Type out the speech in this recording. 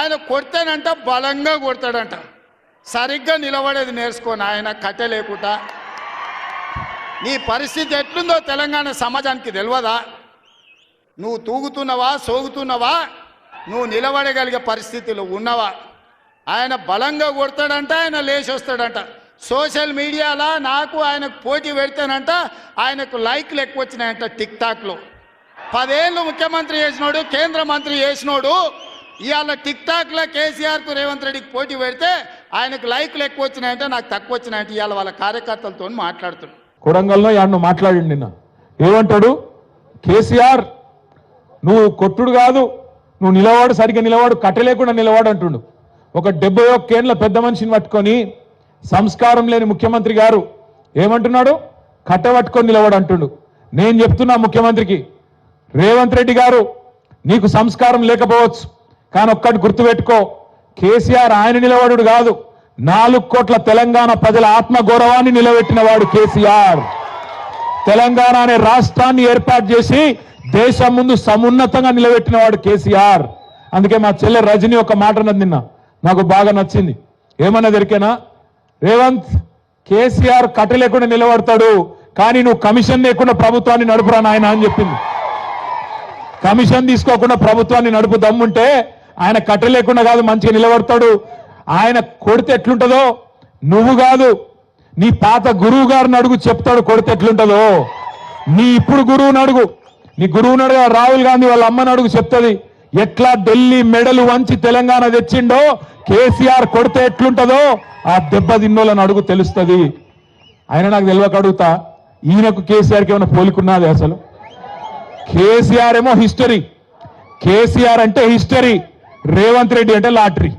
ఆయన కొడితేనంట బలంగా కొడతాడంట. సరిగ్గా నిలబడేది నేర్చుకొని ఆయన కట్టె లేకుండా. నీ పరిస్థితి ఎట్లుందో తెలంగాణ సమాజానికి తెలియదా? నువ్వు తూగుతున్నావా, సోగుతున్నావా, నువ్వు నిలబడగలిగే పరిస్థితిలో ఉన్నవా? ఆయన బలంగా కొడతాడంట, ఆయన లేచి వస్తాడంట. సోషల్ మీడియాలో నాకు ఆయనకు పోటీ పెడితేనంట ఆయనకు లైక్లు ఎక్కువ వచ్చినాయంట. టిక్ టాక్లో 10 ఏళ్ళు ముఖ్యమంత్రి చేసినోడు, కేంద్ర మంత్రి చేసినోడు ఇవాళ టిక్ టాక్లో కేసీఆర్కు రేవంత్ రెడ్డికి పోటీ పెడితే ఆయనకు లైక్లు ఎక్కువ వచ్చినాయంటే నాకు తక్కువ వచ్చినాయంటే ఇవాళ వాళ్ళ కార్యకర్తలతో మాట్లాడుతున్నాడు. కొడంగల్లో యాడ్ను మాట్లాడిండు నిన్న. ఏమంటాడు? కేసీఆర్ నువ్వు కొట్టుడు కాదు, నువ్వు నిలవాడు, సరిగ్గా నిలవాడు, కట్టలేకుండా నిలవాడు అంటుండు. ఒక 71 ఏళ్ళ పెద్ద మనిషిని పట్టుకొని సంస్కారం లేని ముఖ్యమంత్రి గారు ఏమంటున్నాడు? కట్టబట్టుకొని నిలవాడు అంటుండు. నేను చెప్తున్నా ముఖ్యమంత్రికి, రేవంత్ రెడ్డి గారు నీకు సంస్కారం లేకపోవచ్చు, కానీ ఒక్కటి గుర్తుపెట్టుకో, కేసీఆర్ ఆయన నిలబడు కాదు, 4 కోట్ల తెలంగాణ ప్రజల ఆత్మగౌరవాన్ని నిలబెట్టిన వాడు కేసీఆర్. తెలంగాణ అనే రాష్ట్రాన్ని ఏర్పాటు చేసి దేశం ముందు సమున్నతంగా నిలబెట్టిన వాడు కేసీఆర్. అందుకే మా చెల్లె రజని ఒక మాట అన్నది నిన్న, నాకు బాగా నచ్చింది. ఏమన్నది ఎరికేనా? రేవంత్, కేసీఆర్ కట్ట లేకుండా నిలబడతాడు, కానీ నువ్వు కమిషన్ లేకుండా ప్రభుత్వాన్ని నడుపురా నాయన అని చెప్పింది. కమిషన్ తీసుకోకుండా ప్రభుత్వాన్ని నడుపు దమ్ముంటే ఆయన కట్ట లేకుండా కాదు మంచిగా నిలబడతాడు. ఆయన కొడితే ఎట్లుంటుందో నువ్వు కాదు, నీ పాత గురువు గారిని అడుగు, చెప్తాడు కొడితే ఎట్లుంటుందో. నీ ఇప్పుడు గురువుని అడుగు, నీ గురువుని అడుగు, రాహుల్ గాంధీ వాళ్ళ అమ్మని అడుగు, చెప్తుంది ఎట్లా ఢిల్లీ మెడలు వంచి తెలంగాణ తెచ్చిండో కేసీఆర్ కొడితే ఎట్లుంటుందో ఆ దెబ్బ తిన్నోళ్ళని అడుగు, తెలుస్తుంది. ఆయన నాకు తెలియక అడుగుతా, ఈయనకు కేసీఆర్కి ఏమైనా పోలికున్నది? అసలు కేసీఆర్ ఏమో హిస్టరీ, కేసీఆర్ అంటే హిస్టరీ, రేవంత్ రెడ్డి అంటే లాటరీ.